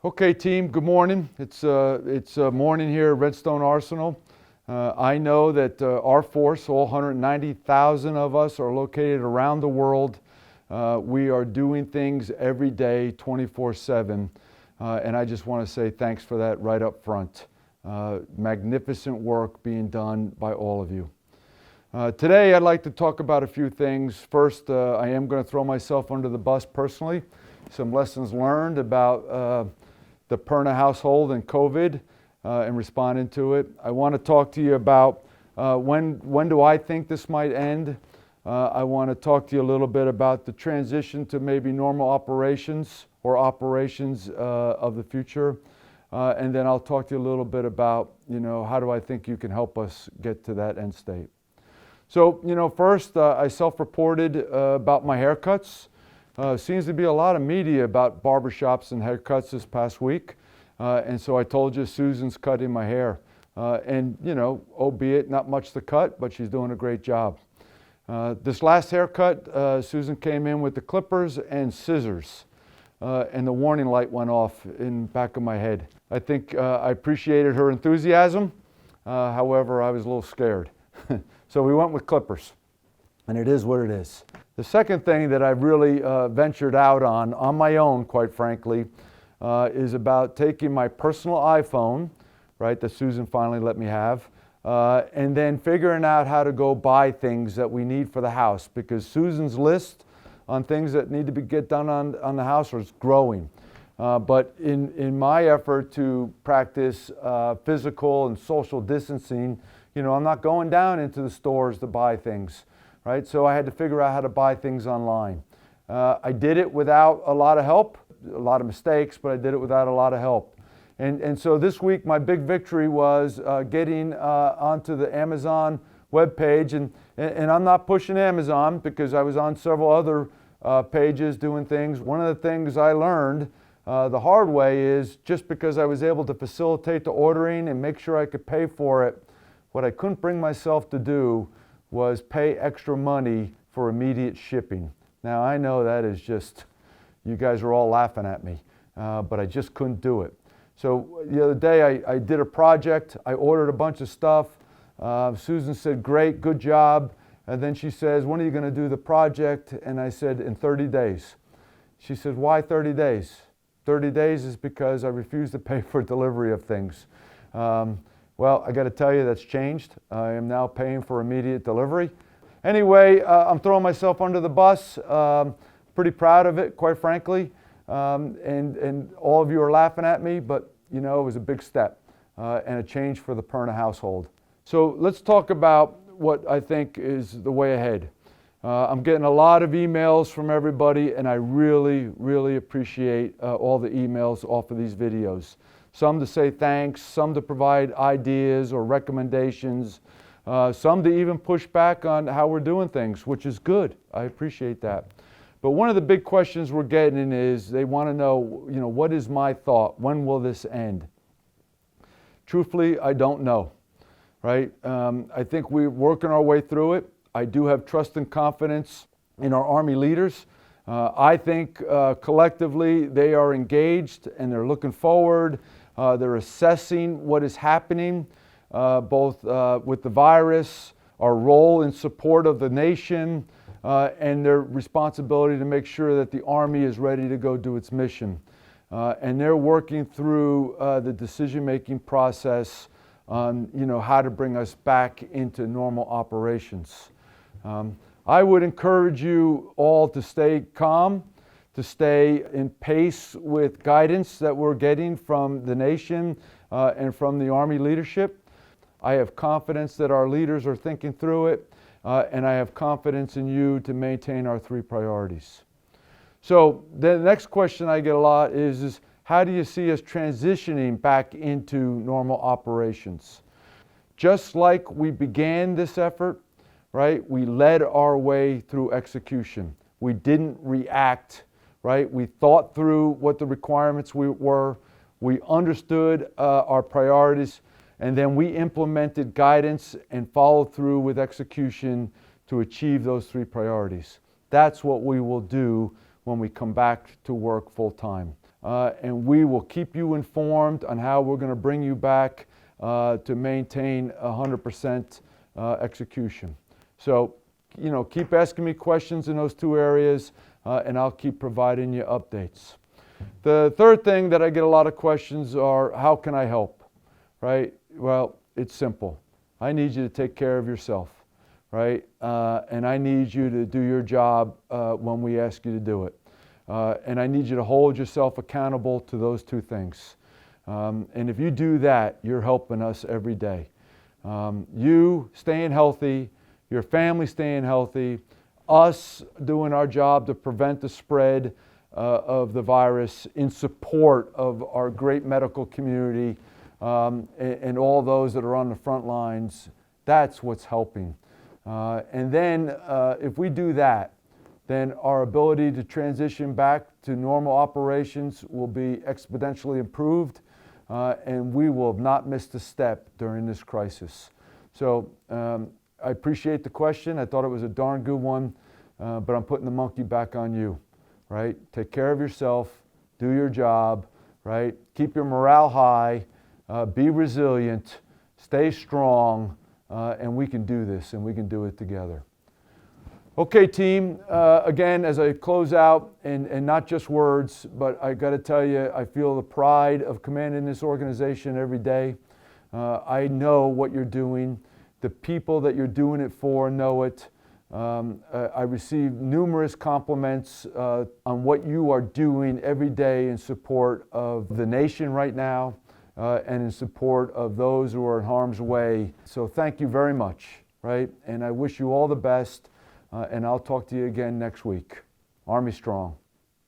Okay, team, good morning. It's morning here at Redstone Arsenal. I know that our force, all 190,000 of us, are located around the world. We are doing things every day, 24/7, and I just want to say thanks for that right up front. Magnificent work being done by all of you. Today, I'd like to talk about a few things. First, I am going to throw myself under the bus personally. Some lessons learned about the Perna household and COVID and responding to it. I want to talk to you about when do I think this might end. I want to talk to you a little bit about the transition to maybe normal operations or operations of the future. And then I'll talk to you a little bit about, how do I think you can help us get to that end state. So, first, I self-reported about my haircuts. Seems to be a lot of media about barbershops and haircuts this past week. And so I told you Susan's cutting my hair. And, albeit not much to cut, but she's doing a great job. This last haircut, Susan came in with the clippers and scissors. And the warning light went off in the back of my head. I think I appreciated her enthusiasm. However, I was a little scared. So we went with clippers. And it is what it is. The second thing that I've really ventured out on my own, quite frankly, is about taking my personal iPhone, right, that Susan finally let me have, and then figuring out how to go buy things that we need for the house, because Susan's list on things that need to get done on the house is growing. But in my effort to practice physical and social distancing, I'm not going down into the stores to buy things. Right? So I had to figure out how to buy things online. I did it without a lot of help, a lot of mistakes, but I did it without a lot of help. And so this week, my big victory was getting onto the Amazon webpage. And I'm not pushing Amazon because I was on several other pages doing things. One of the things I learned the hard way is just because I was able to facilitate the ordering and make sure I could pay for it, what I couldn't bring myself to do was pay extra money for immediate shipping. Now I know that is just, you guys are all laughing at me, but I just couldn't do it. So the other day I did a project, I ordered a bunch of stuff. Susan said, great, good job. And then she says, when are you gonna do the project? And I said, in 30 days. She said, why 30 days? 30 days is because I refuse to pay for delivery of things. Well, I got to tell you, that's changed. I am now paying for immediate delivery. Anyway, I'm throwing myself under the bus. Pretty proud of it, quite frankly. And all of you are laughing at me, but it was a big step and a change for the Perna household. So let's talk about what I think is the way ahead. I'm getting a lot of emails from everybody, and I really, really appreciate all the emails off of these videos. Some to say thanks, some to provide ideas or recommendations, some to even push back on how we're doing things, which is good. I appreciate that. But one of the big questions we're getting is they want to know, what is my thought? When will this end? Truthfully, I don't know, right? I think we're working our way through it. I do have trust and confidence in our Army leaders. I think collectively they are engaged and they're looking forward. They're assessing what is happening, both with the virus, our role in support of the nation, and their responsibility to make sure that the Army is ready to go do its mission. And they're working through the decision-making process on, how to bring us back into normal operations. I would encourage you all to stay calm, to stay in pace with guidance that we're getting from the nation and from the Army leadership. I have confidence that our leaders are thinking through it, and I have confidence in you to maintain our three priorities. So the next question I get a lot is how do you see us transitioning back into normal operations? Just like we began this effort, right, we led our way through execution. We didn't react. Right? We thought through what the requirements were. We understood our priorities, and then we implemented guidance and followed through with execution to achieve those three priorities. That's what we will do when we come back to work full time. and we will keep you informed on how we're going to bring you back to maintain 100% execution. So, keep asking me questions in those two areas, and I'll keep providing you updates. The third thing that I get a lot of questions are, how can I help, right? Well, it's simple. I need you to take care of yourself, right? And I need you to do your job when we ask you to do it. And I need you to hold yourself accountable to those two things. And if you do that, you're helping us every day. You staying healthy, your family staying healthy, us doing our job to prevent the spread of the virus in support of our great medical community and all those that are on the front lines. That's what's helping. And then if we do that, then our ability to transition back to normal operations will be exponentially improved, and we will not miss a step during this crisis. So I appreciate the question. I thought it was a darn good one, but I'm putting the monkey back on you, right? Take care of yourself, do your job, right? Keep your morale high, be resilient, stay strong, and we can do this, and we can do it together. Okay, team, again, as I close out, and not just words, but I got to tell you, I feel the pride of commanding this organization every day. I know what you're doing. The people that you're doing it for know it. I receive numerous compliments on what you are doing every day in support of the nation right now and in support of those who are in harm's way. So thank you very much, right? And I wish you all the best. And I'll talk to you again next week. Army strong.